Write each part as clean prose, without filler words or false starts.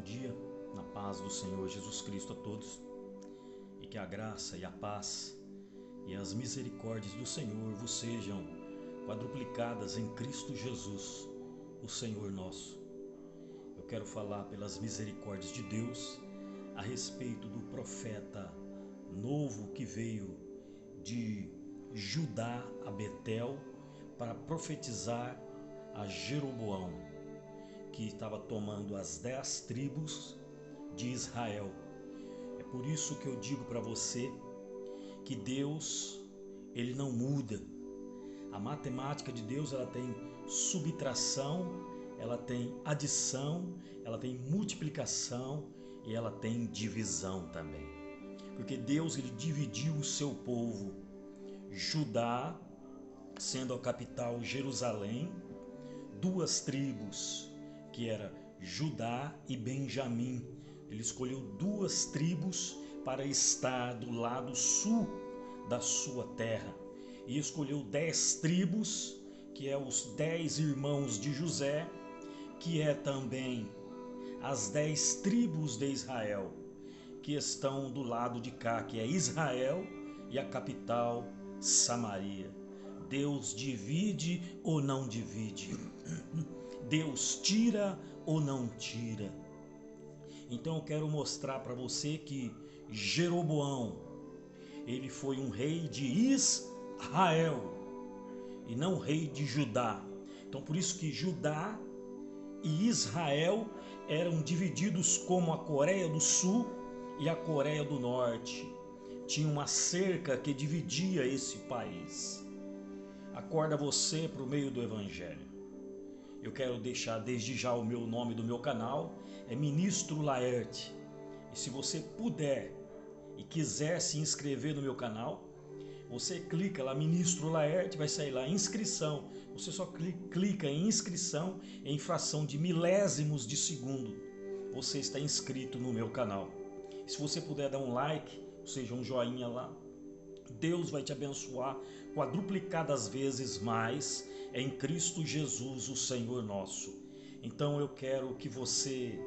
dia, na paz do Senhor Jesus Cristo a todos, e que a graça e a paz e as misericórdias do Senhor vos sejam quadruplicadas em Cristo Jesus, o Senhor nosso. Eu quero falar pelas misericórdias de Deus a respeito do profeta novo que veio de Judá a Betel para profetizar a Jeroboão, que estava tomando as 10 tribos de Israel. É por isso que eu digo para você que Deus, ele não muda. A matemática de Deus, ela tem subtração, ela tem adição, ela tem multiplicação e ela tem divisão também. Porque Deus, ele dividiu o seu povo. Judá, sendo a capital Jerusalém, 2 tribos, que era Judá e Benjamim. Ele escolheu 2 tribos para estar do lado sul da sua terra. E escolheu 10 tribos, que é os 10 irmãos de José, que é também as 10 tribos de Israel, que estão do lado de cá, que é Israel e a capital Samaria. Deus divide ou não divide? Deus tira ou não tira? Então eu quero mostrar para você que Jeroboão, ele foi um rei de Israel e não rei de Judá. Então por isso que Judá e Israel eram divididos como a Coreia do Sul e a Coreia do Norte. Tinha uma cerca que dividia esse país. Acorda você para o meio do Evangelho. Eu quero deixar desde já o meu nome do meu canal, é Ministro Laerte. E se você puder e quiser se inscrever no meu canal, você clica lá, Ministro Laerte, vai sair lá, inscrição. Você só clica em inscrição, em fração de milésimos de segundo. Você está inscrito no meu canal. E se você puder dar um like, ou seja, um joinha lá, Deus vai te abençoar quadruplicadas vezes mais em Cristo Jesus, o Senhor nosso. Então eu quero que você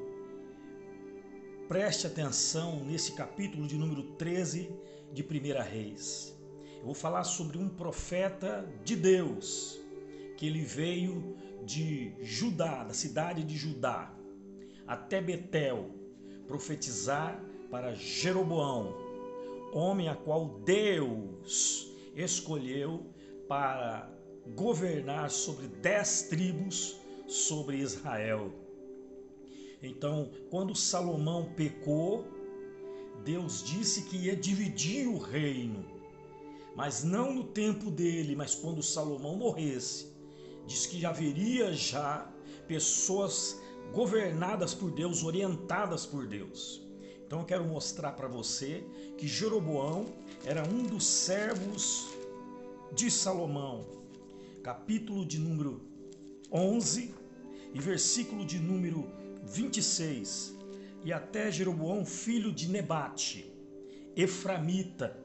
preste atenção nesse capítulo de número 13 de 1 Reis. Eu vou falar sobre um profeta de Deus, que ele veio de Judá, da cidade de Judá, até Betel, profetizar para Jeroboão, homem a qual Deus escolheu para governar sobre 10 tribos sobre Israel. Então, quando Salomão pecou, Deus disse que ia dividir o reino, mas não no tempo dele, mas quando Salomão morresse. Diz que haveria já pessoas governadas por Deus, orientadas por Deus. Então eu quero mostrar para você que Jeroboão era um dos servos de Salomão. Capítulo de número 11 e versículo de número 26. E até Jeroboão, filho de Nebate, eframita,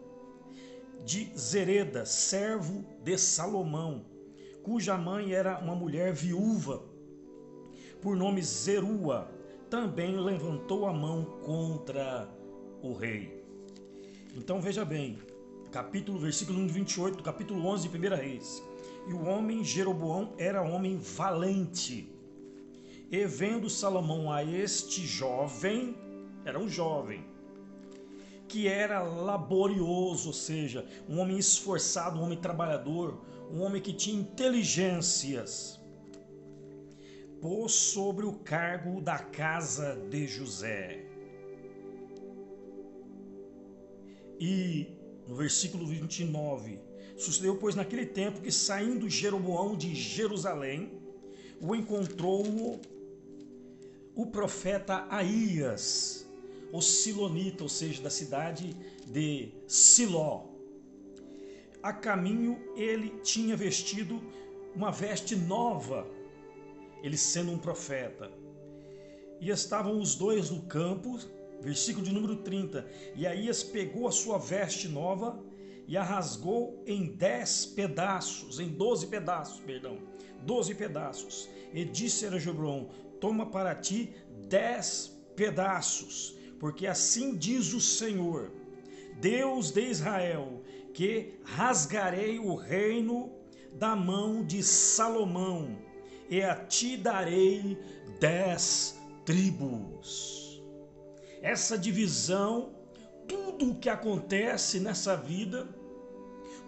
de Zereda, servo de Salomão, cuja mãe era uma mulher viúva, por nome Zerua, também levantou a mão contra o rei. Então veja bem, versículo 28 do capítulo 11 de 1 Reis. E o homem Jeroboão era homem valente, e vendo Salomão a este jovem, era um jovem, que era laborioso, ou seja, um homem esforçado, um homem trabalhador, um homem que tinha inteligências, pôs sobre o cargo da casa de José. E no versículo 29, sucedeu, pois, naquele tempo que, saindo Jeroboão de Jerusalém, o encontrou o profeta Aías, o silonita, ou seja, da cidade de Siló. A caminho ele tinha vestido uma veste nova, ele sendo um profeta. E estavam os dois no campo, versículo de número 30. E Aías pegou a sua veste nova e a rasgou em 12 pedaços. E disse a Jeroboão: toma para ti 10 pedaços, porque assim diz o Senhor, Deus de Israel, que rasgarei o reino da mão de Salomão, e a ti darei 10 tribos. Essa divisão, tudo o que acontece nessa vida,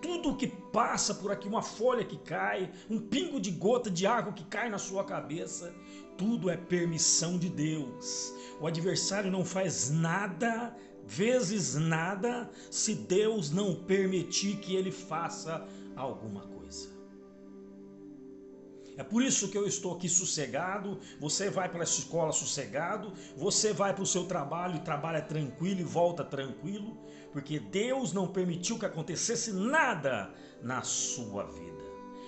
tudo o que passa por aqui, uma folha que cai, um pingo de gota de água que cai na sua cabeça, tudo é permissão de Deus. O adversário não faz nada, vezes nada, se Deus não permitir que ele faça alguma coisa. É por isso que eu estou aqui sossegado, você vai para a escola sossegado, você vai para o seu trabalho e trabalha tranquilo e volta tranquilo, porque Deus não permitiu que acontecesse nada na sua vida.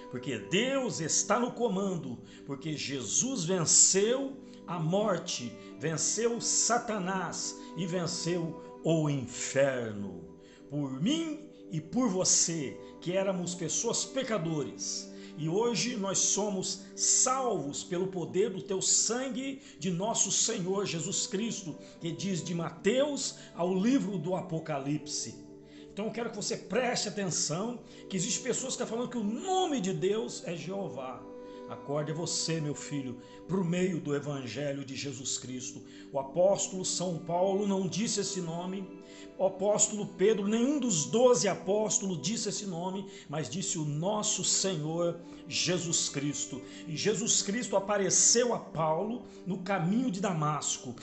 Porque Deus está no comando, porque Jesus venceu a morte, venceu Satanás e venceu o inferno. Por mim e por você, que éramos pessoas pecadores, e hoje nós somos salvos pelo poder do teu sangue de nosso Senhor Jesus Cristo, que diz de Mateus ao livro do Apocalipse. Então eu quero que você preste atenção, que existem pessoas que estão falando que o nome de Deus é Jeová. Acorde você, meu filho, para o meio do Evangelho de Jesus Cristo. O apóstolo São Paulo não disse esse nome, o apóstolo Pedro, nenhum dos 12 apóstolos disse esse nome, mas disse o nosso Senhor Jesus Cristo. E Jesus Cristo apareceu a Paulo no caminho de Damasco.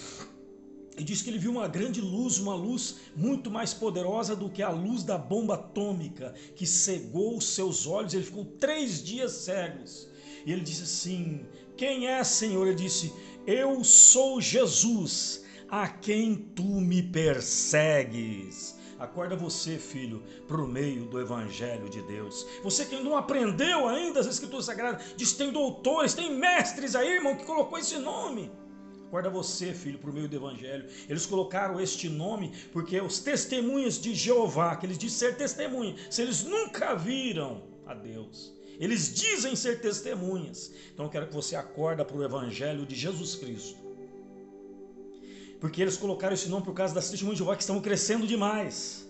E diz que ele viu uma grande luz, uma luz muito mais poderosa do que a luz da bomba atômica, que cegou os seus olhos, ele ficou 3 dias cegos. E ele disse assim, quem é, Senhor? Ele disse, eu sou Jesus, a quem tu me persegues. Acorda você, filho, para o meio do Evangelho de Deus. Você que não aprendeu ainda as Escrituras Sagradas, diz tem doutores, tem mestres aí, irmão, que colocou esse nome. Acorda você, filho, para o meio do Evangelho. Eles colocaram este nome porque os testemunhas de Jeová, que eles dizem ser testemunha, se eles nunca viram a Deus, eles dizem ser testemunhas. Então eu quero que você acorda para o Evangelho de Jesus Cristo. Porque eles colocaram esse nome por causa das testemunhas de Jeová que estão crescendo demais.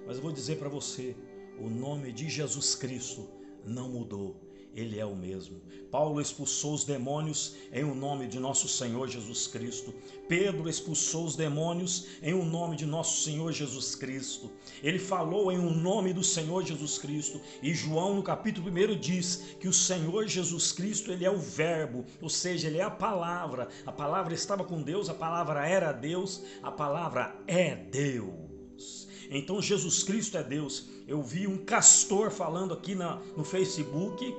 Mas eu vou dizer para você, o nome de Jesus Cristo não mudou. Ele é o mesmo. Paulo expulsou os demônios em o nome de nosso Senhor Jesus Cristo. Pedro expulsou os demônios em o nome de nosso Senhor Jesus Cristo. Ele falou em o nome do Senhor Jesus Cristo. E João no capítulo 1 diz que o Senhor Jesus Cristo, ele é o verbo, ou seja, ele é a palavra. A palavra estava com Deus, a palavra era Deus, a palavra é Deus. Então Jesus Cristo é Deus. Eu vi um pastor falando aqui no Facebook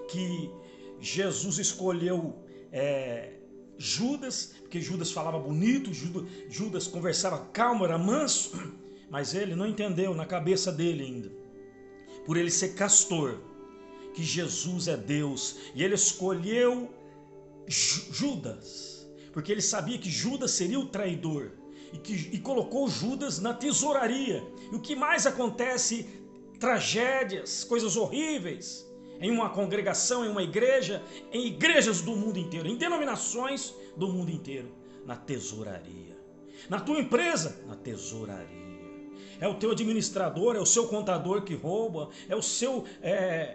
que Jesus escolheu Judas, porque Judas falava bonito, Judas conversava calmo, era manso, mas ele não entendeu na cabeça dele ainda, por ele ser castor, que Jesus é Deus, e ele escolheu Judas, porque ele sabia que Judas seria o traidor, e colocou Judas na tesouraria. E o que mais acontece? Tragédias, coisas horríveis, em uma congregação, em uma igreja, em igrejas do mundo inteiro, em denominações do mundo inteiro, na tesouraria. Na tua empresa, na tesouraria. É o teu administrador, é o seu contador que rouba, é o seu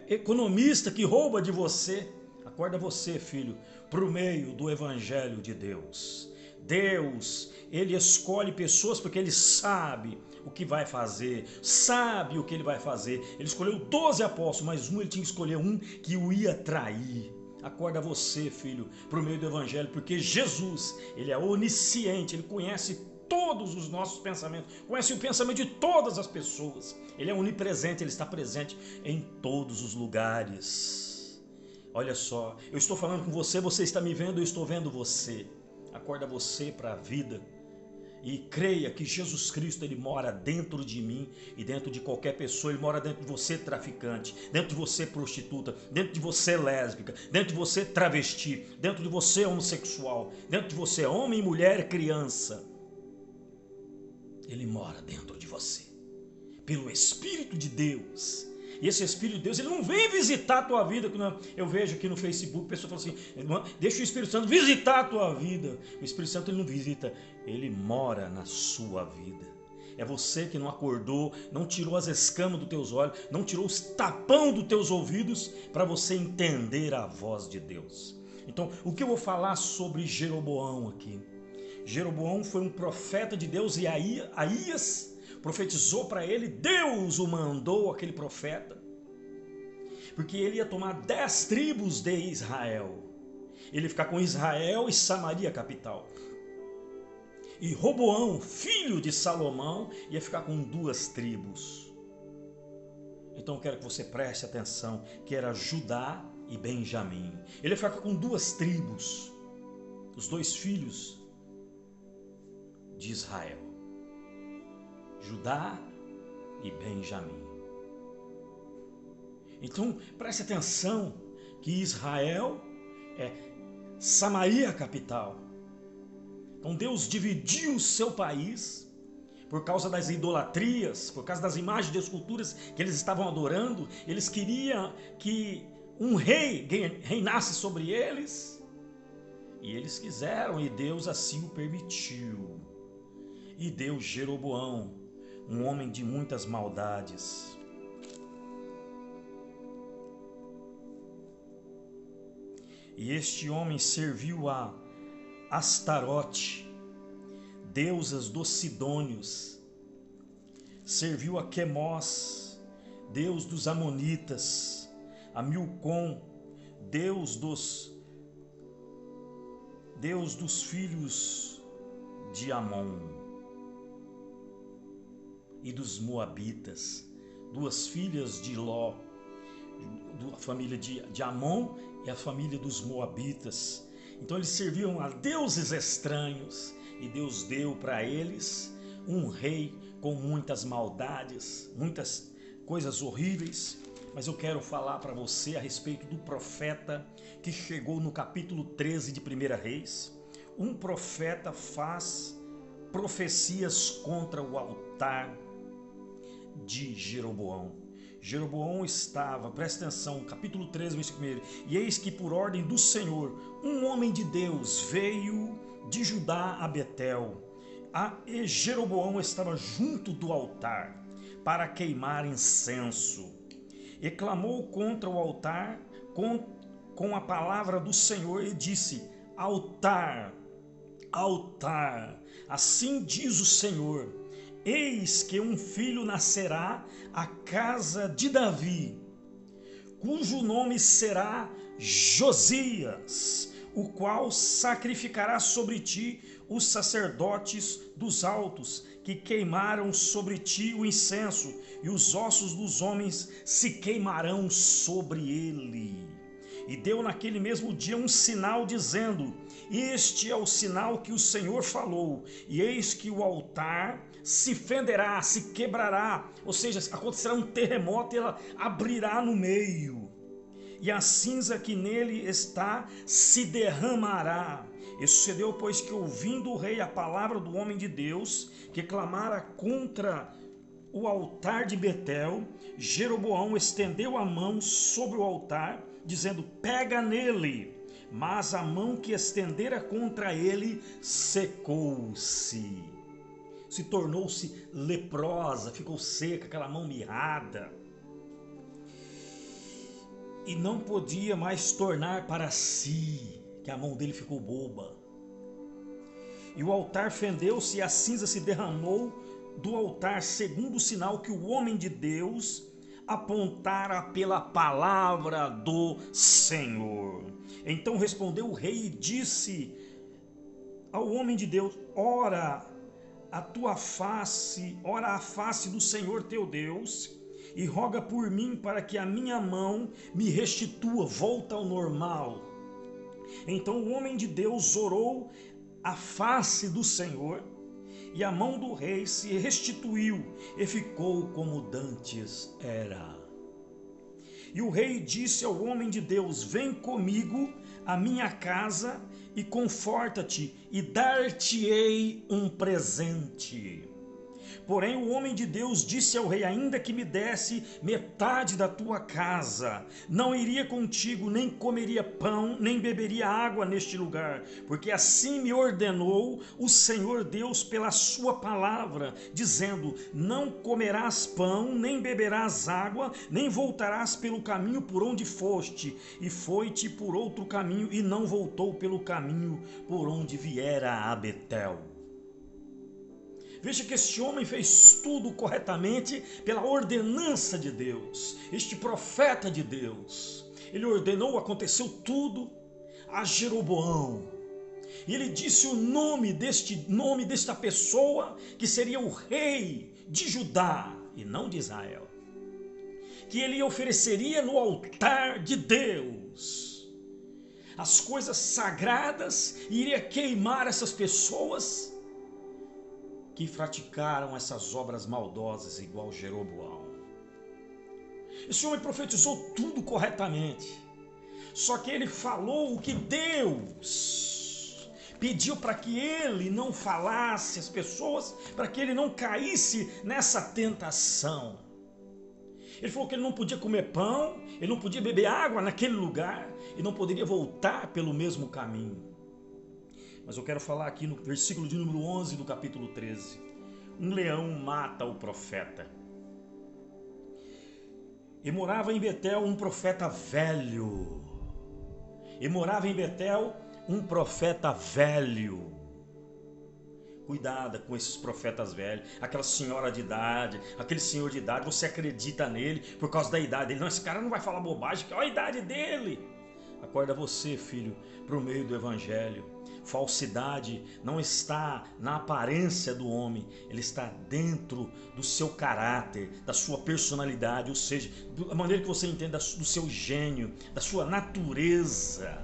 economista que rouba de você. Acorda você, filho, para o meio do Evangelho de Deus. Deus, ele escolhe pessoas porque ele sabe o que vai fazer, sabe o que ele vai fazer. Ele escolheu 12 apóstolos, mas ele tinha que escolher um que o ia trair. Acorda você, filho, para o meio do Evangelho, porque Jesus, ele é onisciente, ele conhece todos os nossos pensamentos, conhece o pensamento de todas as pessoas. Ele é onipresente, ele está presente em todos os lugares. Olha só, eu estou falando com você, você está me vendo, eu estou vendo você. Acorda você para a vida e creia que Jesus Cristo, ele mora dentro de mim e dentro de qualquer pessoa. Ele mora dentro de você, traficante, dentro de você, prostituta, dentro de você, lésbica, dentro de você, travesti, dentro de você, homossexual, dentro de você, homem, mulher, criança. Ele mora dentro de você pelo Espírito de Deus. E esse Espírito de Deus, ele não vem visitar a tua vida. Eu vejo aqui no Facebook, a pessoa fala assim, deixa o Espírito Santo visitar a tua vida. O Espírito Santo, ele não visita, ele mora na sua vida. É você que não acordou, não tirou as escamas dos teus olhos, não tirou os tapão dos teus ouvidos para você entender a voz de Deus. Então, o que eu vou falar sobre Jeroboão aqui? Jeroboão foi um profeta de Deus e Aías profetizou para ele, Deus o mandou, aquele profeta, porque ele ia tomar 10 tribos de Israel. Ele ia ficar com Israel e Samaria, capital. E Roboão, filho de Salomão, ia ficar com 2 tribos. Então eu quero que você preste atenção, que era Judá e Benjamim. Ele ia ficar com 2 tribos, os 2 filhos de Israel, Judá e Benjamim. Então preste atenção que Israel é Samaria, capital. Então Deus dividiu o seu país por causa das idolatrias, por causa das imagens de esculturas que eles estavam adorando. Eles queriam que um rei reinasse sobre eles, e eles quiseram, e Deus assim o permitiu. E deu Jeroboão, um homem de muitas maldades. E este homem serviu a Astarote, deusas dos Sidônios, serviu a Quemós, deus dos Amonitas, a Milcom, deus dos filhos de Amon e dos Moabitas, 2 filhas de Ló, a família de Amon e a família dos Moabitas. Então eles serviam a deuses estranhos, e Deus deu para eles um rei com muitas maldades, muitas coisas horríveis. Mas eu quero falar para você a respeito do profeta que chegou no capítulo 13 de 1 Reis. Um profeta faz profecias contra o altar de Jeroboão. Jeroboão estava, presta atenção, capítulo 13, versículo 1. E eis que por ordem do Senhor, um homem de Deus veio de Judá a Betel. E Jeroboão estava junto do altar para queimar incenso. E clamou contra o altar com a palavra do Senhor e disse: altar, altar, assim diz o Senhor, eis que um filho nascerá à casa de Davi, cujo nome será Josias, o qual sacrificará sobre ti os sacerdotes dos altos, que queimaram sobre ti o incenso, e os ossos dos homens se queimarão sobre ele. E deu naquele mesmo dia um sinal, dizendo: este é o sinal que o Senhor falou, e eis que o altar se fenderá, se quebrará, ou seja, acontecerá um terremoto e ela abrirá no meio, e a cinza que nele está se derramará. E sucedeu, pois, que ouvindo o rei a palavra do homem de Deus, que clamara contra o altar de Betel, Jeroboão estendeu a mão sobre o altar, dizendo: pega nele. Mas a mão que estendera contra ele secou-se, se tornou-se leprosa, ficou seca, aquela mão mirrada, e não podia mais tornar para si, que a mão dele ficou boba. E o altar fendeu-se e a cinza se derramou do altar, segundo o sinal que o homem de Deus apontara pela palavra do Senhor. Então respondeu o rei e disse ao homem de Deus: ora a face do Senhor teu Deus, e roga por mim para que a minha mão me restitua, volta ao normal. Então o homem de Deus orou a face do Senhor, e a mão do rei se restituiu e ficou como dantes era. E o rei disse ao homem de Deus: vem comigo à minha casa e conforta-te, e dar-te-ei um presente. Porém o homem de Deus disse ao rei: ainda que me desse metade da tua casa, não iria contigo, nem comeria pão, nem beberia água neste lugar, porque assim me ordenou o Senhor Deus pela sua palavra, dizendo: não comerás pão, nem beberás água, nem voltarás pelo caminho por onde foste. E foi-te por outro caminho, e não voltou pelo caminho por onde viera a Betel. Veja que este homem fez tudo corretamente pela ordenança de Deus. Este profeta de Deus, ele ordenou, aconteceu tudo a Jeroboão. E ele disse o nome desta pessoa que seria o rei de Judá e não de Israel, que ele ofereceria no altar de Deus as coisas sagradas e iria queimar essas pessoas que praticaram essas obras maldosas igual Jeroboão. Esse homem profetizou tudo corretamente, só que ele falou o que Deus pediu para que ele não falasse às pessoas, para que ele não caísse nessa tentação. Ele falou que ele não podia comer pão, ele não podia beber água naquele lugar, e não poderia voltar pelo mesmo caminho. Mas eu quero falar aqui no versículo de número 11 do capítulo 13. Um leão mata o profeta. E morava em Betel um profeta velho. E morava em Betel um profeta velho. Cuidado com esses profetas velhos, aquela senhora de idade, aquele senhor de idade, você acredita nele por causa da idade dele. Não, esse cara não vai falar bobagem, olha a idade dele. Acorda você, filho, para o meio do evangelho. Falsidade não está na aparência do homem, ele está dentro do seu caráter, da sua personalidade, ou seja, da maneira que você entende do seu gênio, da sua natureza.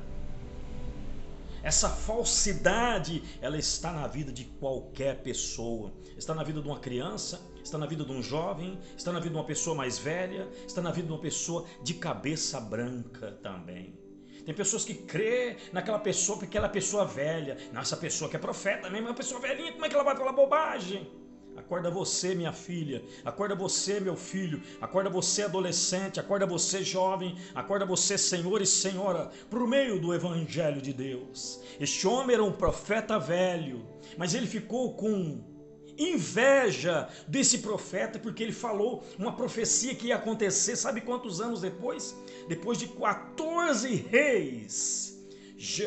Essa falsidade, ela está na vida de qualquer pessoa. Está na vida de uma criança, está na vida de um jovem, está na vida de uma pessoa mais velha, está na vida de uma pessoa de cabeça branca também. Tem pessoas que crê naquela pessoa porque ela é pessoa velha. Não, essa pessoa que é profeta mesmo é uma pessoa velhinha, como é que ela vai falar bobagem? Acorda você, minha filha, acorda você, meu filho, acorda você, adolescente, acorda você, jovem, acorda você, senhor e senhora, por meio do evangelho de Deus. Este homem era um profeta velho, mas ele ficou com inveja desse profeta, porque ele falou uma profecia que ia acontecer, sabe quantos anos depois? Depois de 14 reis.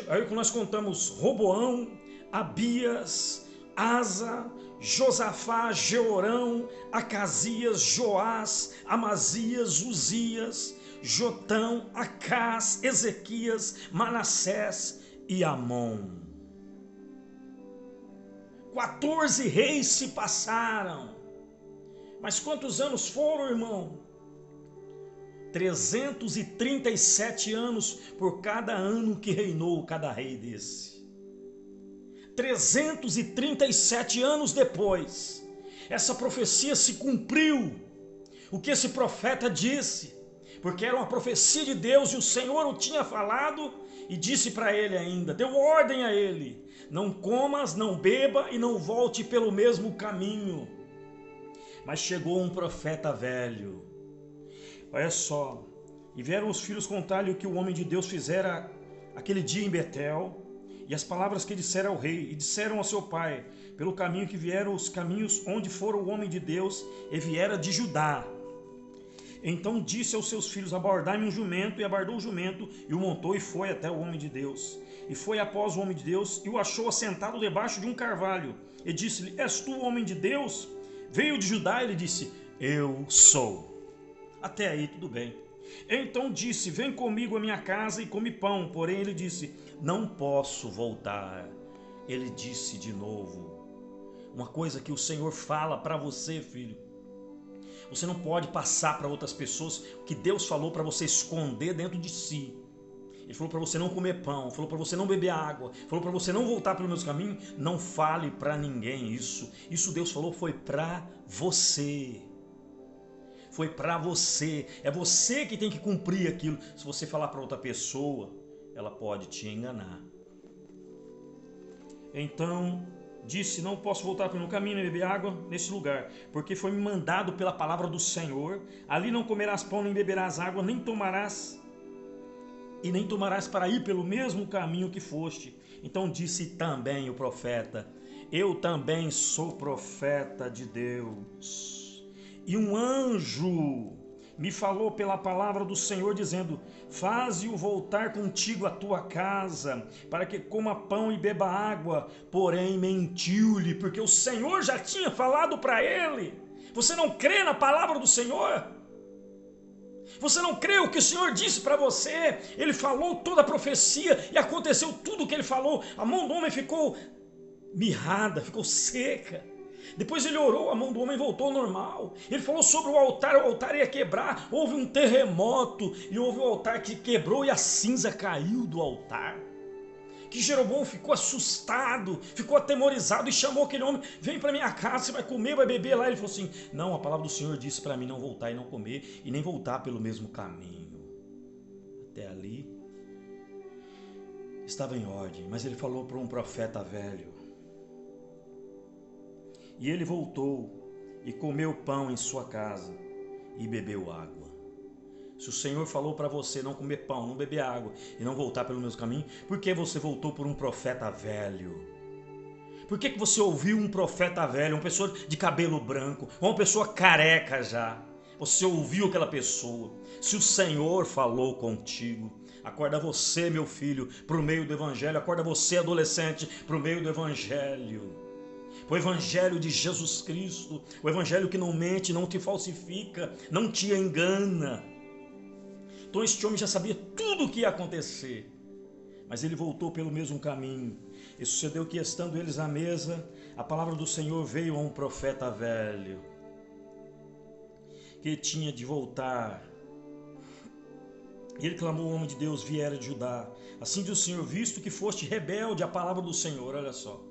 Aí que nós contamos Roboão, Abias, Asa, Josafá, Jeorão, Acasias, Joás, Amazias, Uzias, Jotão, Acás, Ezequias, Manassés e Amon. 14 reis se passaram. Mas quantos anos foram, irmão? 337 anos por cada ano que reinou cada rei desse. 337 anos depois, essa profecia se cumpriu. O que esse profeta disse, porque era uma profecia de Deus e o Senhor o tinha falado e disse para ele ainda, deu ordem a ele: não comas, não beba e não volte pelo mesmo caminho. Mas chegou um profeta velho, olha só, e vieram os filhos contar-lhe o que o homem de Deus fizera aquele dia em Betel, e as palavras que dissera ao rei, e disseram a seu pai, pelo caminho que vieram os caminhos onde fora o homem de Deus, e viera de Judá. Então disse aos seus filhos: abordai-me um jumento, e abordou o jumento, e o montou, e foi até o homem de Deus. E foi após o homem de Deus, e o achou assentado debaixo de um carvalho, e disse-lhe: és tu o homem de Deus? Veio de Judá? Ele disse: eu sou. Até aí tudo bem. Então disse: vem comigo à minha casa e come pão. Porém ele disse: não posso voltar. Ele disse de novo, uma coisa que o Senhor fala para você, filho: você não pode passar para outras pessoas o que Deus falou para você esconder dentro de si. Ele falou para você não comer pão, falou para você não beber água, falou para você não voltar pelo meu caminho. Não fale para ninguém isso. Isso Deus falou foi para você. Foi para você. É você que tem que cumprir aquilo. Se você falar para outra pessoa, ela pode te enganar. Então, disse: não posso voltar pelo caminho nem beber água nesse lugar, porque foi me mandado pela palavra do Senhor. Ali não comerás pão, nem beberás água, nem tomarás para ir pelo mesmo caminho que foste. Então disse também o profeta: eu também sou profeta de Deus. E um anjo me falou pela palavra do Senhor, dizendo: faze-o voltar contigo à tua casa, para que coma pão e beba água. Porém mentiu-lhe, porque o Senhor já tinha falado para ele. Você não crê na palavra do Senhor? Você não crê o que o Senhor disse para você? Ele falou toda a profecia e aconteceu tudo o que ele falou. A mão do homem ficou mirrada, ficou seca. Depois ele orou, a mão do homem voltou ao normal. Ele falou sobre o altar ia quebrar. Houve um terremoto e houve o altar que quebrou e a cinza caiu do altar. Que Jeroboão ficou assustado, ficou atemorizado e chamou aquele homem: vem para minha casa, você vai comer, vai beber lá. Ele falou assim: não, a palavra do Senhor disse para mim não voltar e não comer e nem voltar pelo mesmo caminho. Até ali estava em ordem, mas ele falou para um profeta velho. E ele voltou e comeu pão em sua casa e bebeu água. Se o Senhor falou para você não comer pão, não beber água e não voltar pelo mesmo caminho, por que você voltou por um profeta velho? Por que você ouviu um profeta velho, uma pessoa de cabelo branco, uma pessoa careca já? Você ouviu aquela pessoa. Se o Senhor falou contigo, acorda você, meu filho, para o meio do Evangelho. Acorda você, adolescente, para o meio do Evangelho. O Evangelho de Jesus Cristo, o Evangelho que não mente, não te falsifica, não te engana. Então este homem já sabia tudo o que ia acontecer, mas ele voltou pelo mesmo caminho. E sucedeu que, estando eles à mesa, a palavra do Senhor veio a um profeta velho, que tinha de voltar. E ele clamou ao homem de Deus: viera de Judá. Assim diz o Senhor: visto que foste rebelde à palavra do Senhor. Olha só.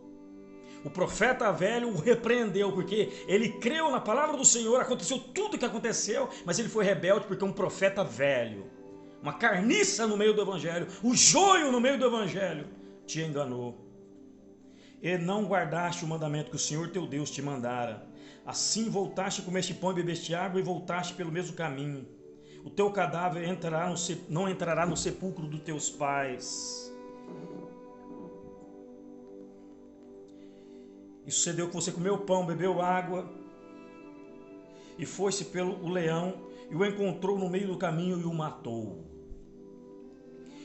O profeta velho o repreendeu, porque ele creu na palavra do Senhor, aconteceu tudo o que aconteceu, mas ele foi rebelde porque um profeta velho, uma carniça no meio do Evangelho, o joio no meio do Evangelho, te enganou. E não guardaste o mandamento que o Senhor teu Deus te mandara. Assim voltaste, comeste pão e bebeste água e voltaste pelo mesmo caminho. O teu cadáver não entrará no sepulcro dos teus pais. E sucedeu que você comeu pão, bebeu água, e foi-se pelo leão, e o encontrou no meio do caminho e o matou.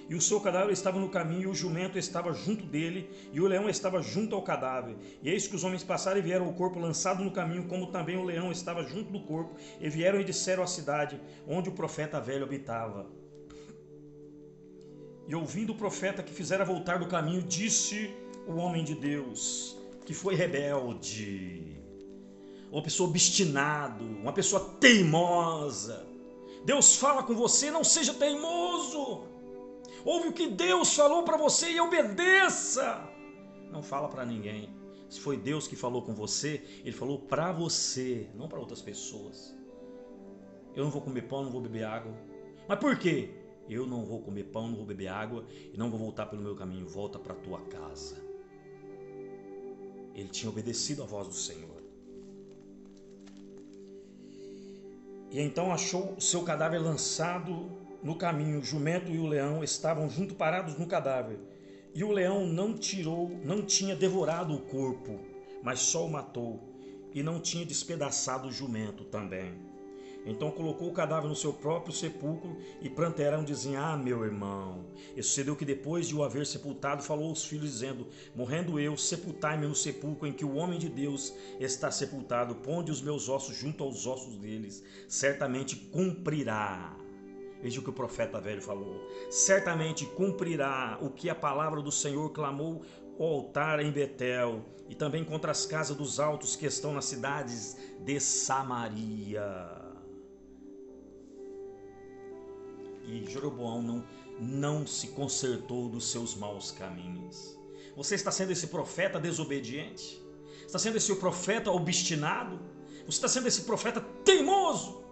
E o seu cadáver estava no caminho, e o jumento estava junto dele, e o leão estava junto ao cadáver. E eis que os homens passaram e viram o corpo lançado no caminho, como também o leão estava junto do corpo, e vieram e disseram à cidade, onde o profeta velho habitava. E ouvindo o profeta que fizera voltar do caminho, disse o homem de Deus, que foi rebelde, uma pessoa obstinado, uma pessoa teimosa: Deus fala com você, não seja teimoso. Ouve o que Deus falou para você e obedeça. Não fala para ninguém. Se foi Deus que falou com você, Ele falou para você, não para outras pessoas. Eu não vou comer pão, não vou beber água. Mas por quê? Eu não vou comer pão, não vou beber água e não vou voltar pelo meu caminho. Volta para a tua casa. Ele tinha obedecido à voz do Senhor. E então achou o seu cadáver lançado no caminho. O jumento e o leão estavam junto parados no cadáver. E o leão não tinha devorado o corpo, mas só o matou. E não tinha despedaçado o jumento também. Então colocou o cadáver no seu próprio sepulcro e prantearam, dizendo: ah, meu irmão. E sucedeu que depois de o haver sepultado, falou aos filhos, dizendo: morrendo eu, sepultai-me no sepulcro em que o homem de Deus está sepultado. Ponde os meus ossos junto aos ossos deles. Certamente cumprirá. Veja o que o profeta velho falou. Certamente cumprirá o que a palavra do Senhor clamou ao altar em Betel, e também contra as casas dos altos que estão nas cidades de Samaria. E Jeroboão não se consertou dos seus maus caminhos. Você está sendo esse profeta desobediente? Está sendo esse profeta obstinado? Você está sendo esse profeta teimoso?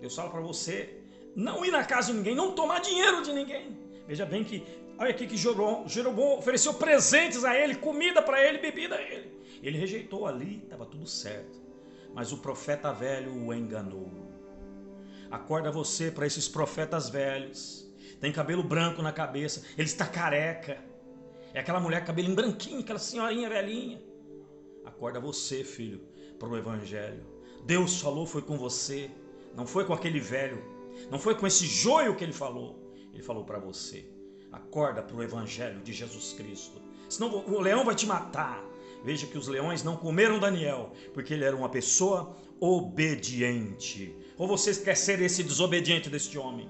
Deus fala para você não ir na casa de ninguém, não tomar dinheiro de ninguém. Veja bem que, olha aqui que Jeroboão ofereceu presentes a ele, comida para ele, bebida a ele. Ele rejeitou ali, estava tudo certo. Mas o profeta velho o enganou. Acorda você para esses profetas velhos. Tem cabelo branco na cabeça, ele está careca. É aquela mulher com cabelinho branquinho, aquela senhorinha velhinha. Acorda você, filho, para o evangelho. Deus falou, foi com você. Não foi com aquele velho. Não foi com esse joio que ele falou. Ele falou para você. Acorda para o evangelho de Jesus Cristo. Senão o leão vai te matar. Veja que os leões não comeram Daniel, porque ele era uma pessoa obediente. Ou você quer ser esse desobediente deste homem?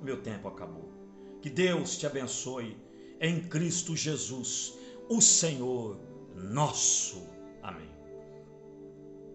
Meu tempo acabou. Que Deus te abençoe em Cristo Jesus, o Senhor nosso. Amém.